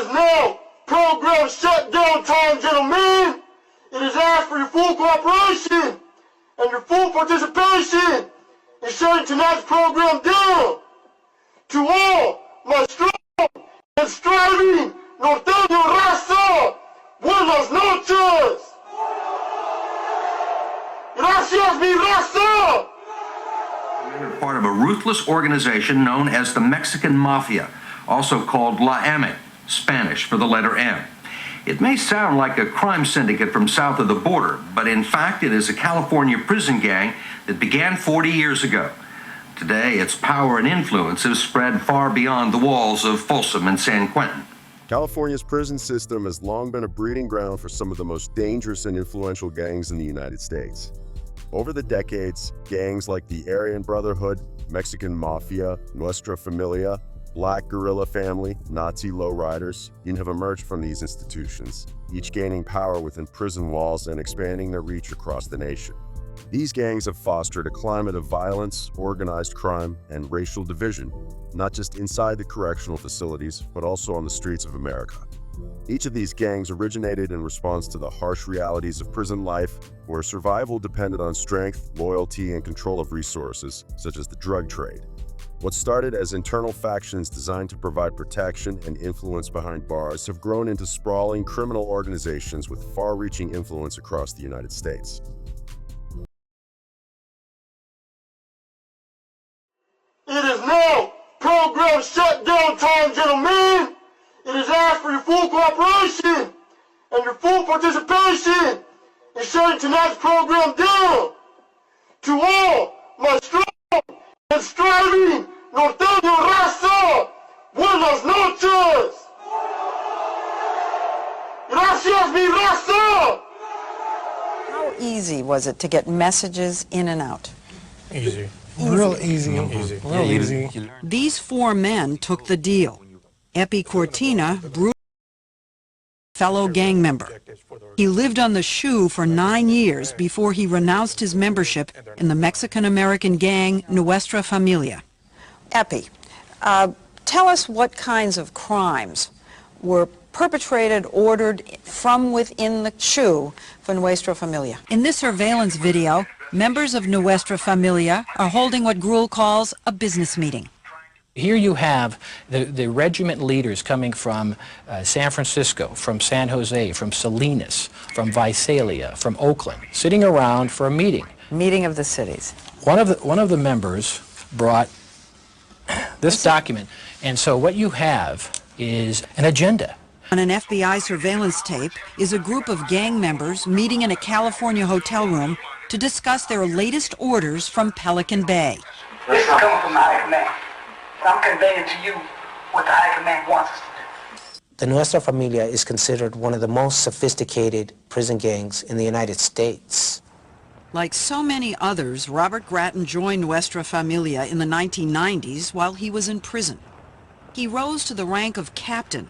is now program shutdown time, gentlemen. It is asked for your full cooperation and your full participation in shutting tonight's program down. To all my strong and striving norteño raza, buenas noches. Gracias, mi raza. We're part of a ruthless organization known as the Mexican Mafia, also called La M, Spanish for the letter M. It may sound like a crime syndicate from south of the border, but in fact it is a California prison gang that began 40 years ago. Today, its power and influence have spread far beyond the walls of Folsom and San Quentin. California's prison system has long been a breeding ground for some of the most dangerous and influential gangs in the United States. Over the decades, gangs like the Aryan Brotherhood, Mexican Mafia, Westra Familia, Black Guerilla Family, Nazi lowriders have emerged from these institutions, each gaining power within prison walls and expanding their reach across the nation. These gangs have fostered a climate of violence, organized crime, and racial division, not just inside the correctional facilities, but also on the streets of America. Each of these gangs originated in response to the harsh realities of prison life, where survival depended on strength, loyalty, and control of resources, such as the drug trade. What started as internal factions designed to provide protection and influence behind bars have grown into sprawling criminal organizations with far-reaching influence across the United States. It is now program shutdown time, gentlemen. It is asked for your full cooperation and your full participation in shutting tonight's program down. To all my strong and striving norteño raza, buenas noches. Gracias, mi raza. How easy was it to get messages in and out? Easy. Real easy. Real easy. These four men took the deal. Epi Cortina, brutal fellow gang member. He lived on the shoe for 9 years before he renounced his membership in the Mexican-American gang Westra Familia. Epi, tell us what kinds of crimes were perpetrated, ordered from within the shoe for Westra Familia. In this surveillance video, members of Westra Familia are holding what Gruhl calls a business meeting. Here you have the regiment leaders coming from San Francisco, from San Jose, from Salinas, from Visalia, from Oakland, sitting around for a meeting. Meeting of the cities. One of the members brought this document, and so what you have is an agenda. On an FBI surveillance tape is a group of gang members meeting in a California hotel room to discuss their latest orders from Pelican Bay. This is coming from the High Command. I'm conveying to you what the High Command wants us to do. The Westra Familia is considered one of the most sophisticated prison gangs in the United States. Like so many others, Robert Grattan joined Westra Familia in the 1990s while he was in prison. He rose to the rank of captain,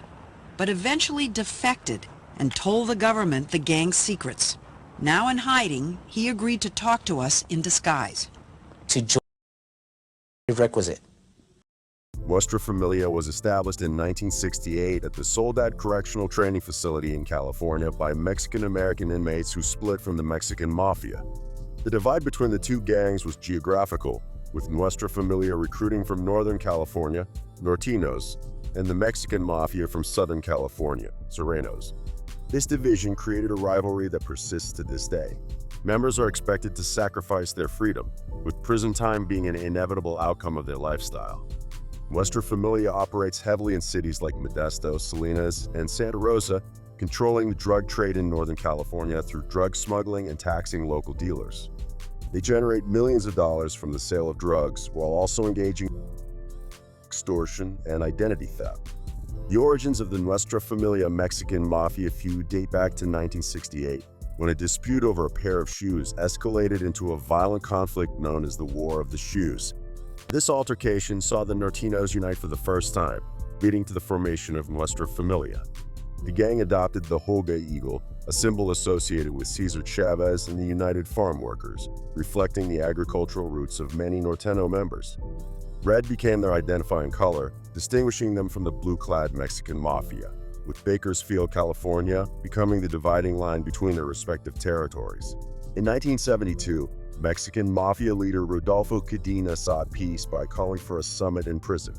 but eventually defected and told the government the gang's secrets. Now in hiding, he agreed to talk to us in disguise. To join is requisite. Westra Familia was established in 1968 at the Soledad Correctional Training Facility in California by Mexican-American inmates who split from the Mexican Mafia. The divide between the two gangs was geographical, with Westra Familia recruiting from Northern California, Norteños, and the Mexican Mafia from Southern California, Serranos. This division created a rivalry that persists to this day. Members are expected to sacrifice their freedom, with prison time being an inevitable outcome of their lifestyle. Westra Familia operates heavily in cities like Modesto, Salinas, and Santa Rosa, controlling the drug trade in Northern California through drug smuggling and taxing local dealers. They generate millions of dollars from the sale of drugs while also engaging in extortion and identity theft. The origins of the Westra Familia Mexican Mafia feud date back to 1968, when a dispute over a pair of shoes escalated into a violent conflict known as the War of the Shoes. This altercation saw the Norteños unite for the first time, leading to the formation of Westra Familia. The gang adopted the Holga eagle, a symbol associated with Cesar Chavez and the United Farm Workers, reflecting the agricultural roots of many Norteño members. Red became their identifying color, distinguishing them from the blue-clad Mexican Mafia. with Bakersfield, California, becoming the dividing line between their respective territories. In 1972, Mexican Mafia leader Rodolfo Cadena sought peace by calling for a summit in prison.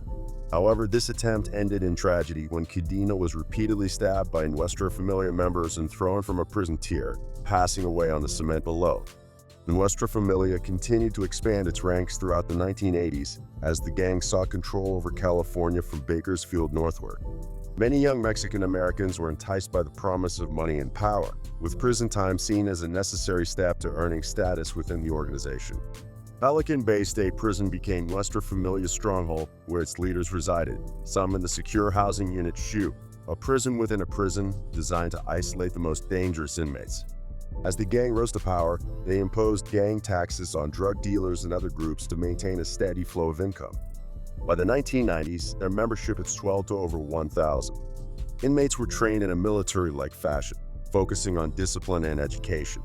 However, this attempt ended in tragedy when Cadena was repeatedly stabbed by Westra Familia members and thrown from a prison tier, passing away on the cement below. The Westra Familia continued to expand its ranks throughout the 1980s as the gang sought control over California from Bakersfield northward. Many young Mexican Americans were enticed by the promise of money and power, with prison time seen as a necessary step to earning status within the organization. Pelican Bay State Prison became Westra Familia's stronghold, where its leaders resided, some in the secure housing unit SHU, a prison within a prison designed to isolate the most dangerous inmates. As the gang rose to power, they imposed gang taxes on drug dealers and other groups to maintain a steady flow of income. By the 1990s, their membership had swelled to over 1,000. Inmates were trained in a military-like fashion, focusing on discipline and education.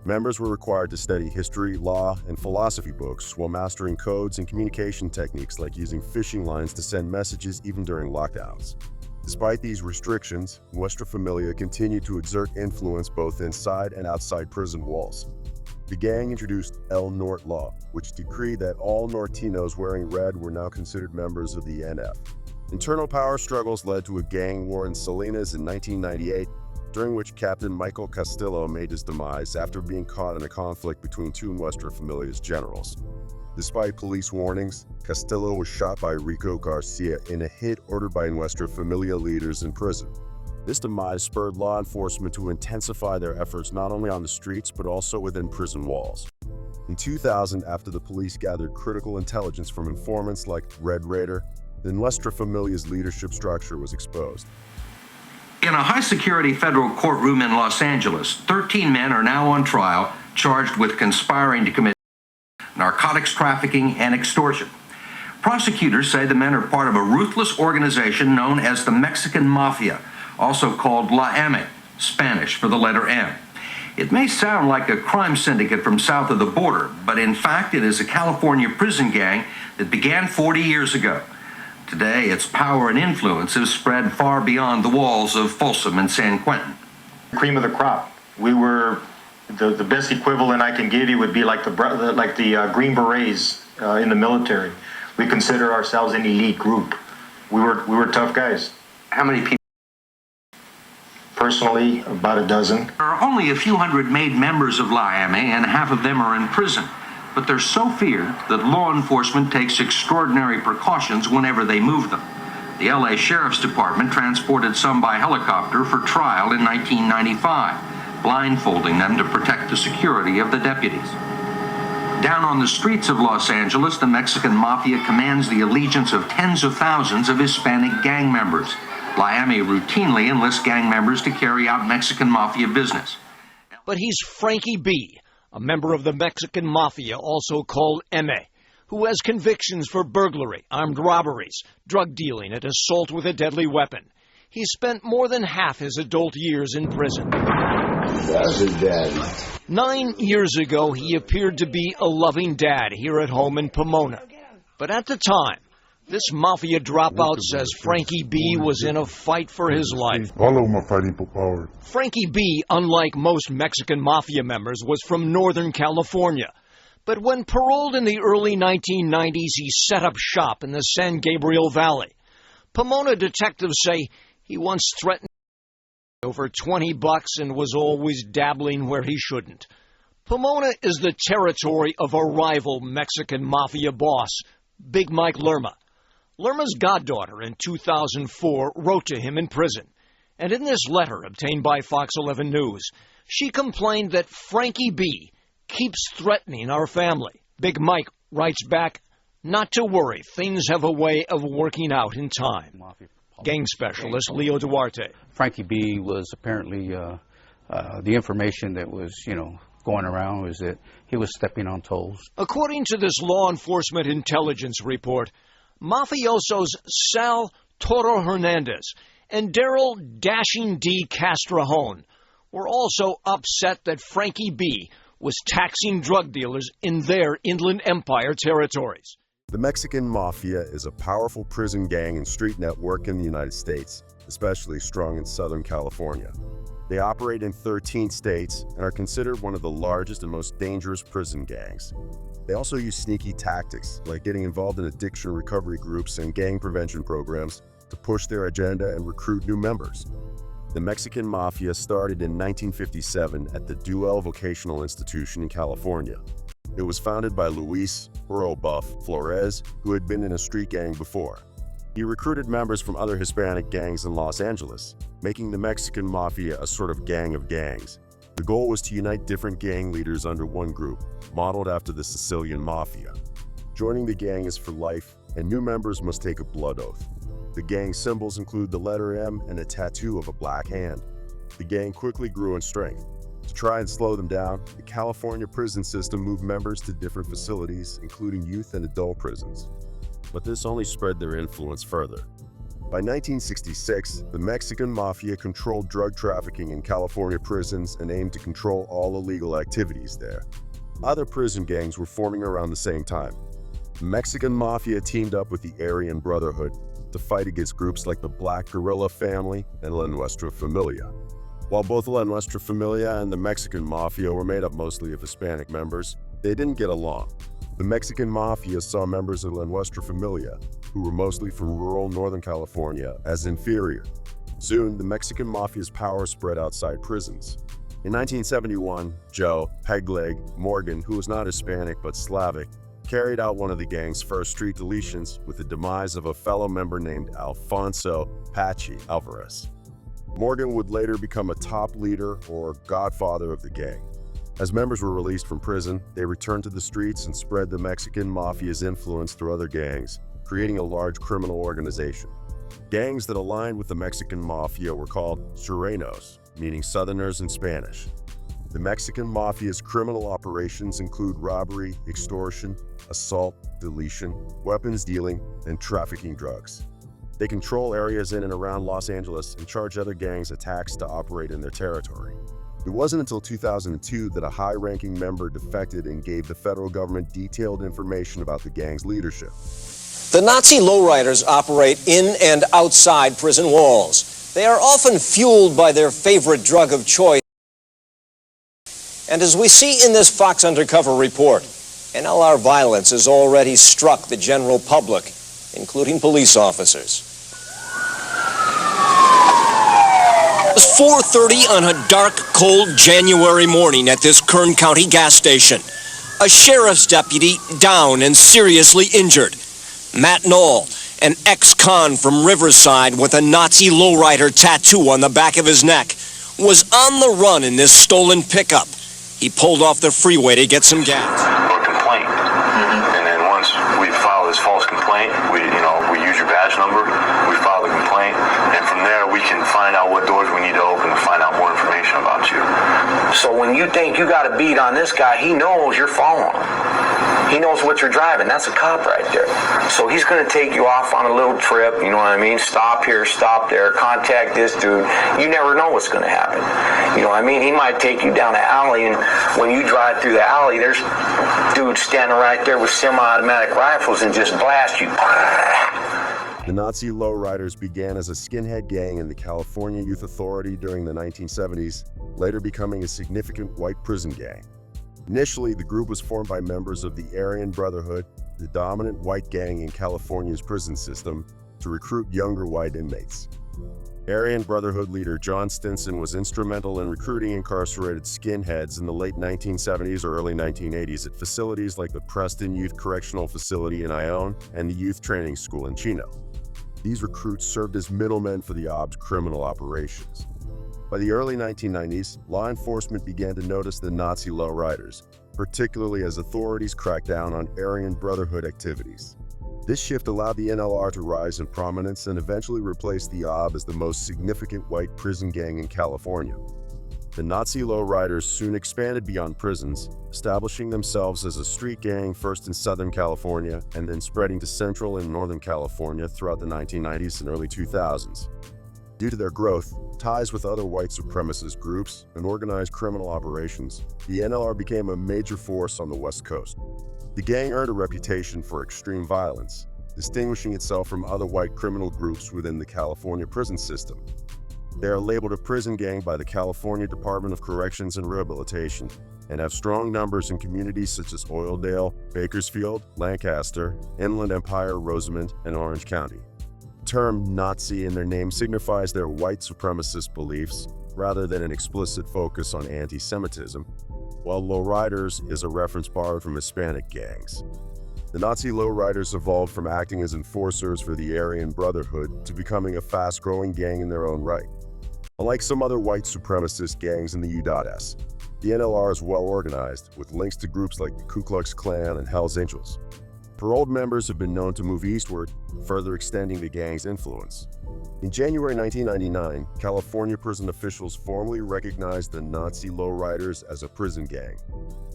Members were required to study history, law, and philosophy books while mastering codes and communication techniques like using fishing lines to send messages even during lockdowns. Despite these restrictions, Westra Familia continued to exert influence both inside and outside prison walls. The gang introduced El Norte Law, which decreed that all Nortinos wearing red were now considered members of the NF. Internal power struggles led to a gang war in Salinas in 1998, during which Captain Michael Castillo made his demise after being caught in a conflict between two Westra Familia's generals. Despite police warnings, Castillo was shot by Rico Garcia in a hit ordered by Westra Familia leaders in prison. This demise spurred law enforcement to intensify their efforts not only on the streets but also within prison walls. In 2000, after the police gathered critical intelligence from informants like Red Raider, the Westra Familia's leadership structure was exposed. In a high-security federal courtroom in Los Angeles, 13 men are now on trial charged with conspiring to commit narcotics trafficking and extortion. Prosecutors say the men are part of a ruthless organization known as the Mexican Mafia, also called La M, Spanish for the letter M. It may sound like a crime syndicate from south of the border, but in fact it is a California prison gang that began 40 years ago. Today, its power and influence have spread far beyond the walls of Folsom and San Quentin. Cream of the crop. We were the best equivalent I can give you would be like the Green Berets in the military. We consider ourselves an elite group. We were tough guys. How many people? Personally, about a dozen. There are only a few hundred made members of La M, and half of them are in prison. But they're so feared that law enforcement takes extraordinary precautions whenever they move them. The LA Sheriff's Department transported some by helicopter for trial in 1995, blindfolding them to protect the security of the deputies. Down on the streets of Los Angeles, the Mexican Mafia commands the allegiance of tens of thousands of Hispanic gang members. Miami routinely enlists gang members to carry out Mexican Mafia business. But he's Frankie B., a member of the Mexican Mafia, also called M, who has convictions for burglary, armed robberies, drug dealing, and assault with a deadly weapon. He spent more than half his adult years in prison. That's his daddy. 9 years ago, he appeared to be a loving dad here at home in Pomona. But at the time, this Mafia dropout says Frankie B. was in a fight for his life. All of them are fighting for power. Frankie B., unlike most Mexican Mafia members, was from Northern California. But when paroled in the early 1990s, he set up shop in the San Gabriel Valley. Pomona detectives say he once threatened over $20 and was always dabbling where he shouldn't. Pomona is the territory of a rival Mexican Mafia boss, Big Mike Lerma. Lerma's goddaughter in 2004 wrote to him in prison. And in this letter obtained by Fox 11 News, she complained that Frankie B. keeps threatening our family. Big Mike writes back, not to worry, things have a way of working out in time. Gang specialist Leo Duarte. Frankie B. was apparently, the information that was, going around was that he was stepping on toes. According to this law enforcement intelligence report, mafiosos Sal Toro Hernandez and Daryl Dashing D. Castrajón were also upset that Frankie B. was taxing drug dealers in their Inland Empire territories. The Mexican Mafia is a powerful prison gang and street network in the United States. especially strong in Southern California. They operate in 13 states and are considered one of the largest and most dangerous prison gangs. They also use sneaky tactics, like getting involved in addiction recovery groups and gang prevention programs to push their agenda and recruit new members. The Mexican Mafia started in 1957 at the Duel Vocational Institution in California. It was founded by Luis "Burro Buff" Flores, who had been in a street gang before. He recruited members from other Hispanic gangs in Los Angeles, making the Mexican Mafia a sort of gang of gangs. The goal was to unite different gang leaders under one group, modeled after the Sicilian Mafia. Joining the gang is for life, and new members must take a blood oath. The gang symbols include the letter M and a tattoo of a black hand. The gang quickly grew in strength. To try and slow them down, the California prison system moved members to different facilities, including youth and adult prisons. But this only spread their influence further. By 1966, the Mexican Mafia controlled drug trafficking in California prisons and aimed to control all illegal activities there. Other prison gangs were forming around the same time. The Mexican Mafia teamed up with the Aryan Brotherhood to fight against groups like the Black Guerilla Family and Westra Familia. While both Westra Familia and the Mexican Mafia were made up mostly of Hispanic members, they didn't get along. The Mexican Mafia saw members of Westra Familia, who were mostly from rural Northern California, as inferior. Soon, the Mexican Mafia's power spread outside prisons. In 1971, Joe "Pegleg" Morgan, who was not Hispanic but Slavic, carried out one of the gang's first street deletions with the demise of a fellow member named Alfonso "Pachi" Alvarez. Morgan would later become a top leader or godfather of the gang. As members were released from prison, they returned to the streets and spread the Mexican Mafia's influence through other gangs, creating a large criminal organization. Gangs that aligned with the Mexican Mafia were called sureños, meaning Southerners in Spanish. The Mexican Mafia's criminal operations include robbery, extortion, assault, deletion, weapons dealing, and trafficking drugs. They control areas in and around Los Angeles and charge other gangs a tax to operate in their territory. It wasn't until 2002 that a high-ranking member defected and gave the federal government detailed information about the gang's leadership. The Nazi lowriders operate in and outside prison walls. They are often fueled by their favorite drug of choice. And as we see in this Fox Undercover Report, NLR violence has already struck the general public, including police officers. It was 4:30 on a dark, cold January morning at this Kern County gas station. A sheriff's deputy down and seriously injured. Matt Knoll, an ex-con from Riverside with a Nazi lowrider tattoo on the back of his neck, was on the run in this stolen pickup. He pulled off the freeway to get some gas. Or complaint. And then once we file this false complaint, we use your badge number, we file the complaint, and from there we can find out what doors we need to open to find out more information about you. So when you think you got a beat on this guy, he knows you're following him. He knows what you're driving. That's a cop right there. So he's going to take you off on a little trip, you know what I mean? Stop here, stop there, contact this dude. You never know what's going to happen. You know what I mean? He might take you down the alley, and when you drive through the alley, there's dudes standing right there with semi-automatic rifles and just blast you. The Nazi lowriders began as a skinhead gang in the California Youth Authority during the 1970s, later becoming a significant white prison gang. Initially, the group was formed by members of the Aryan Brotherhood, the dominant white gang in California's prison system, to recruit younger white inmates. Aryan Brotherhood leader John Stinson was instrumental in recruiting incarcerated skinheads in the late 1970s or early 1980s at facilities like the Preston Youth Correctional Facility in Ione and the Youth Training School in Chino. These recruits served as middlemen for the OB's criminal operations. By the early 1990s, law enforcement began to notice the Nazi lowriders, particularly as authorities cracked down on Aryan Brotherhood activities. This shift allowed the NLR to rise in prominence and eventually replace the OB as the most significant white prison gang in California. The Nazi lowriders soon expanded beyond prisons, establishing themselves as a street gang first in Southern California and then spreading to Central and Northern California throughout the 1990s and early 2000s. Due to their growth, ties with other white supremacist groups, and organized criminal operations, the NLR became a major force on the West Coast. The gang earned a reputation for extreme violence, distinguishing itself from other white criminal groups within the California prison system. They are labeled a prison gang by the California Department of Corrections and Rehabilitation and have strong numbers in communities such as Oildale, Bakersfield, Lancaster, Inland Empire, Rosamond, and Orange County. The term Nazi in their name signifies their white supremacist beliefs rather than an explicit focus on anti-Semitism, while lowriders is a reference borrowed from Hispanic gangs. The Nazi lowriders evolved from acting as enforcers for the Aryan Brotherhood to becoming a fast-growing gang in their own right. Unlike some other white supremacist gangs in the U.S., the NLR is well organized, with links to groups like the Ku Klux Klan and Hells Angels. Paroled members have been known to move eastward, further extending the gang's influence. In January 1999, California prison officials formally recognized the Nazi lowriders as a prison gang.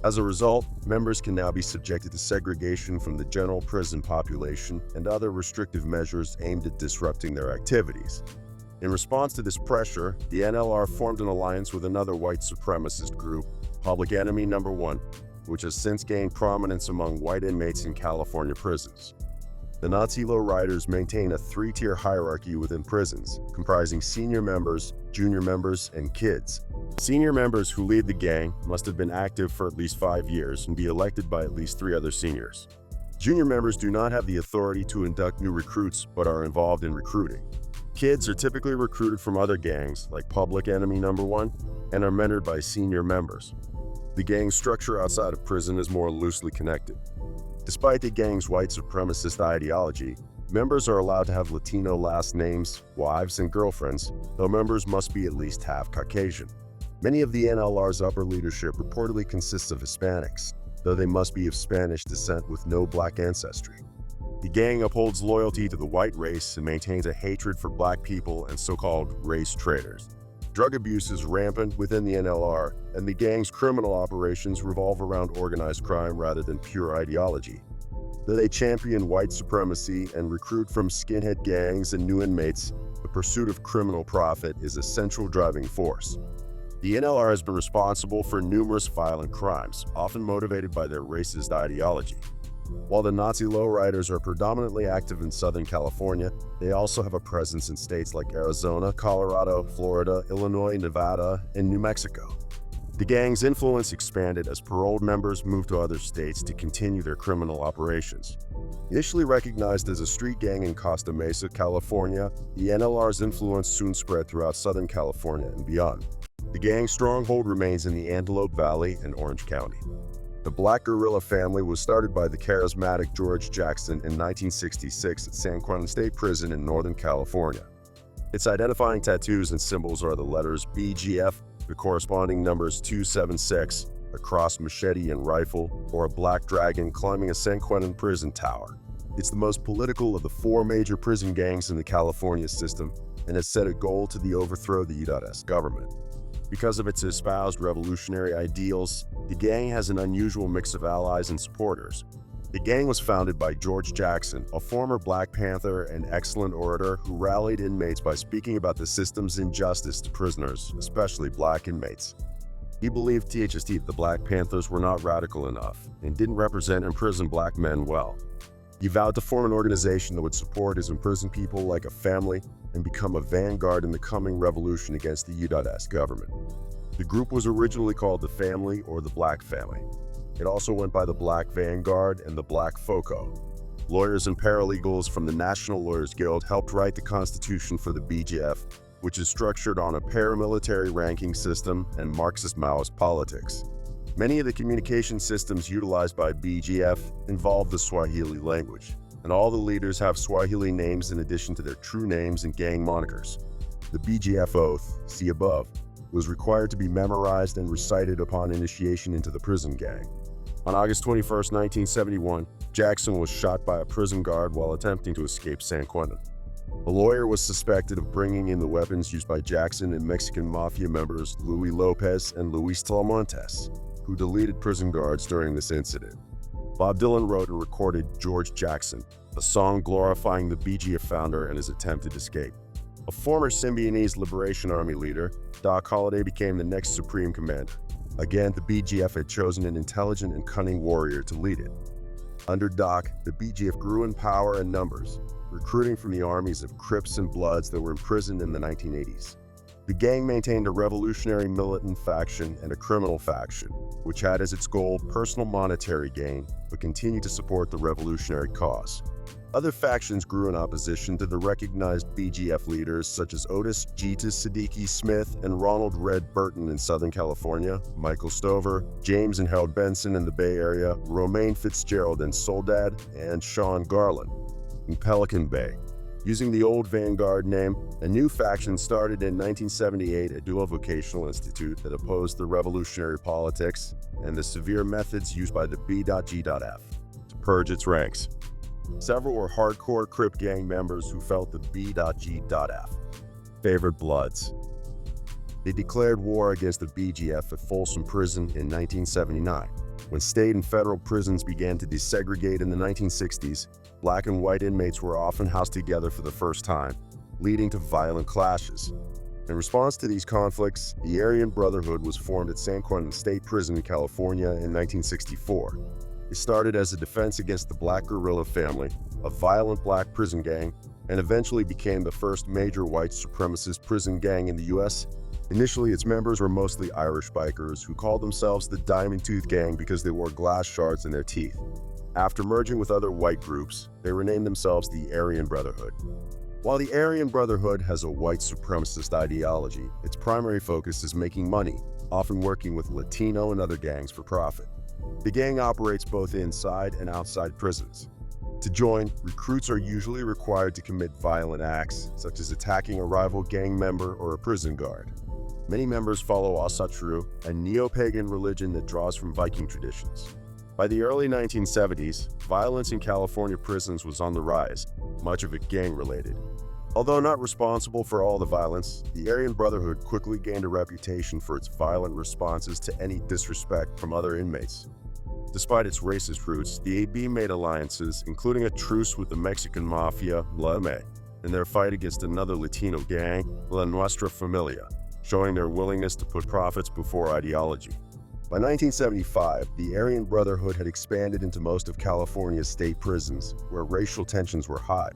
As a result, members can now be subjected to segregation from the general prison population and other restrictive measures aimed at disrupting their activities. In response to this pressure, the NLR formed an alliance with another white supremacist group, Public Enemy No. 1, which has since gained prominence among white inmates in California prisons. The Nazi lowriders maintain a three-tier hierarchy within prisons, comprising senior members, junior members, and kids. Senior members who lead the gang must have been active for at least 5 years and be elected by at least 3 other seniors. Junior members do not have the authority to induct new recruits, but are involved in recruiting. Kids are typically recruited from other gangs, like Public Enemy No. 1, and are mentored by senior members. The gang structure outside of prison is more loosely connected. Despite the gang's white supremacist ideology, members are allowed to have Latino last names, wives, and girlfriends, though members must be at least half Caucasian. Many of the NLR's upper leadership reportedly consists of Hispanics, though they must be of Spanish descent with no black ancestry. The gang upholds loyalty to the white race and maintains a hatred for black people and so-called race traitors. Drug abuse is rampant within the NLR, and the gang's criminal operations revolve around organized crime rather than pure ideology. Though they champion white supremacy and recruit from skinhead gangs and new inmates, the pursuit of criminal profit is a central driving force. The NLR has been responsible for numerous violent crimes, often motivated by their racist ideology. While the Nazi lowriders are predominantly active in Southern California, they also have a presence in states like Arizona, Colorado, Florida, Illinois, Nevada, and New Mexico. The gang's influence expanded as paroled members moved to other states to continue their criminal operations. Initially recognized as a street gang in Costa Mesa, California, the NLR's influence soon spread throughout Southern California and beyond. The gang's stronghold remains in the Antelope Valley and Orange County. The Black Guerilla Family was started by the charismatic George Jackson in 1966 at San Quentin State Prison in Northern California. Its identifying tattoos and symbols are the letters BGF, the corresponding numbers 276, a crossed machete and rifle, or a black dragon climbing a San Quentin prison tower. It's the most political of the 4 major prison gangs in the California system and has set a goal to the overthrow of the U.S. government. Because of its espoused revolutionary ideals, the gang has an unusual mix of allies and supporters. The gang was founded by George Jackson, a former Black Panther and excellent orator who rallied inmates by speaking about the system's injustice to prisoners, especially black inmates. He believed the Black Panthers were not radical enough and didn't represent imprisoned black men well. He vowed to form an organization that would support his imprisoned people like a family and become a vanguard in the coming revolution against the U.S. government. The group was originally called the Family or the Black Family. It also went by the Black Vanguard and the Black Foco. Lawyers and paralegals from the National Lawyers Guild helped write the constitution for the BGF, which is structured on a paramilitary ranking system and Marxist-Maoist politics. Many of the communication systems utilized by BGF involve the Swahili language, and all the leaders have Swahili names in addition to their true names and gang monikers. The BGF oath, see above, was required to be memorized and recited upon initiation into the prison gang. On August 21, 1971, Jackson was shot by a prison guard while attempting to escape San Quentin. A lawyer was suspected of bringing in the weapons used by Jackson and Mexican Mafia members Luis Lopez and Luis Talamontes, who deleted prison guards during this incident. Bob Dylan wrote and recorded George Jackson, a song glorifying the BGF founder and his attempted escape. A former Symbionese Liberation Army leader, Doc Holliday became the next supreme commander. Again, the BGF had chosen an intelligent and cunning warrior to lead it. Under Doc, the BGF grew in power and numbers, recruiting from the armies of Crips and Bloods that were imprisoned in the 1980s. The gang maintained a revolutionary militant faction and a criminal faction, which had as its goal personal monetary gain, but continued to support the revolutionary cause. Other factions grew in opposition to the recognized BGF leaders such as Otis Jitas Siddiqui Smith and Ronald Red Burton in Southern California, Michael Stover, James and Harold Benson in the Bay Area, Romaine Fitzgerald in Soledad, and Sean Garland in Pelican Bay. Using the old Vanguard name, a new faction started in 1978 at Dual Vocational Institute that opposed the revolutionary politics and the severe methods used by the B.G.F. to purge its ranks. Several were hardcore Crip gang members who felt the B.G.F. favored Bloods. They declared war against the BGF at Folsom Prison in 1979. When state and federal prisons began to desegregate in the 1960s, black and white inmates were often housed together for the first time, leading to violent clashes. In response to these conflicts, the Aryan Brotherhood was formed at San Quentin State Prison in California in 1964. It started as a defense against the Black Guerilla Family, a violent black prison gang, and eventually became the first major white supremacist prison gang in the U.S. Initially, its members were mostly Irish bikers who called themselves the Diamond Tooth Gang because they wore glass shards in their teeth. After merging with other white groups, they renamed themselves the Aryan Brotherhood. While the Aryan Brotherhood has a white supremacist ideology, its primary focus is making money, often working with Latino and other gangs for profit. The gang operates both inside and outside prisons. To join, recruits are usually required to commit violent acts, such as attacking a rival gang member or a prison guard. Many members follow Asatru, a neo-pagan religion that draws from Viking traditions. By the early 1970s, violence in California prisons was on the rise, much of it gang-related. Although not responsible for all the violence, the Aryan Brotherhood quickly gained a reputation for its violent responses to any disrespect from other inmates. Despite its racist roots, the AB made alliances, including a truce with the Mexican Mafia, La M, in their fight against another Latino gang, La Westra Familia, showing their willingness to put profits before ideology. By 1975, the Aryan Brotherhood had expanded into most of California's state prisons, where racial tensions were high.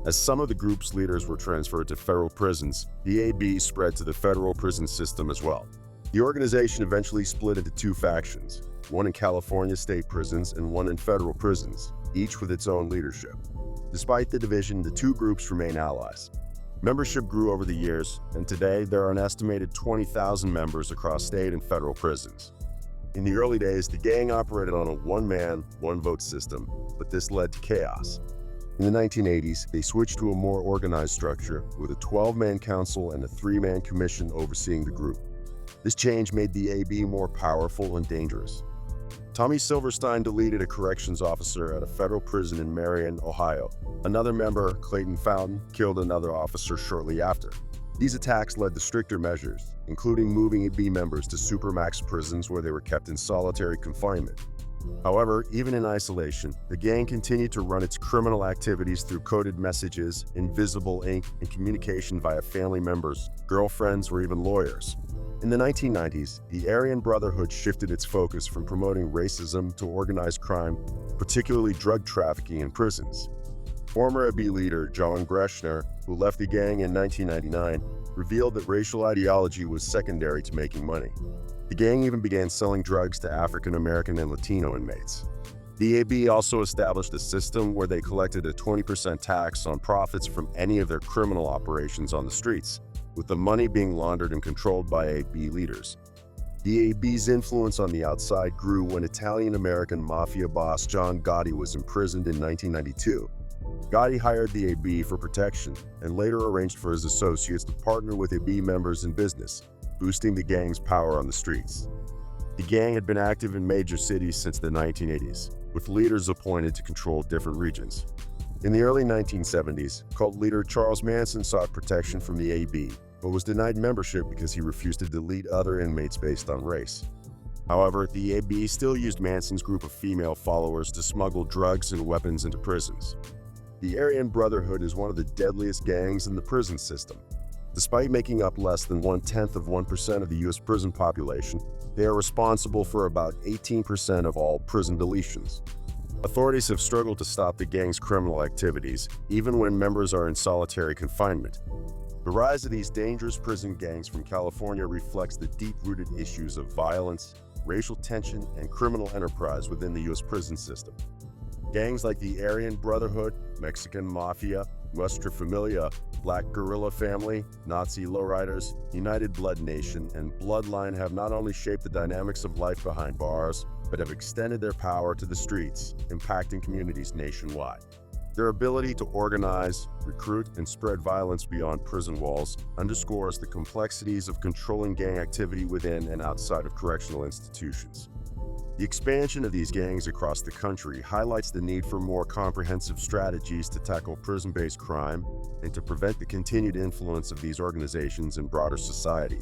As some of the group's leaders were transferred to federal prisons, the AB spread to the federal prison system as well. The organization eventually split into two factions, one in California state prisons and one in federal prisons, each with its own leadership. Despite the division, the two groups remain allies. Membership grew over the years, and today there are an estimated 20,000 members across state and federal prisons. In the early days, the gang operated on a one-man, one-vote system, but this led to chaos. In the 1980s, they switched to a more organized structure with a 12-man council and a 3-man commission overseeing the group. This change made the AB more powerful and dangerous. Tommy Silverstein deleted a corrections officer at a federal prison in Marion, Ohio. Another member, Clayton Fountain, killed another officer shortly after. These attacks led to stricter measures, including moving AB members to supermax prisons where they were kept in solitary confinement. However, even in isolation, the gang continued to run its criminal activities through coded messages, invisible ink, and communication via family members, girlfriends, or even lawyers. In the 1990s, the Aryan Brotherhood shifted its focus from promoting racism to organized crime, particularly drug trafficking in prisons. Former AB leader John Greshner, who left the gang in 1999, revealed that racial ideology was secondary to making money. The gang even began selling drugs to African American and Latino inmates. The AB also established a system where they collected a 20% tax on profits from any of their criminal operations on the streets, with the money being laundered and controlled by AB leaders. The AB's influence on the outside grew when Italian-American Mafia boss John Gotti was imprisoned in 1992. Gotti hired the AB for protection and later arranged for his associates to partner with AB members in business, boosting the gang's power on the streets. The gang had been active in major cities since the 1980s, with leaders appointed to control different regions. In the early 1970s, cult leader Charles Manson sought protection from the AB, but was denied membership because he refused to delete other inmates based on race. However, the AB still used Manson's group of female followers to smuggle drugs and weapons into prisons. The Aryan Brotherhood is one of the deadliest gangs in the prison system. Despite making up less than 0.1% of the U.S. prison population, they are responsible for about 18% of all prison deletions. Authorities have struggled to stop the gang's criminal activities, even when members are in solitary confinement. The rise of these dangerous prison gangs from California reflects the deep-rooted issues of violence, racial tension, and criminal enterprise within the U.S. prison system. Gangs like the Aryan Brotherhood, Mexican Mafia, Westra Familia, Black Guerilla Family, Nazi Lowriders, United Blood Nation, and Bloodline have not only shaped the dynamics of life behind bars, but have extended their power to the streets, impacting communities nationwide. Their ability to organize, recruit, and spread violence beyond prison walls underscores the complexities of controlling gang activity within and outside of correctional institutions. The expansion of these gangs across the country highlights the need for more comprehensive strategies to tackle prison-based crime and to prevent the continued influence of these organizations in broader society.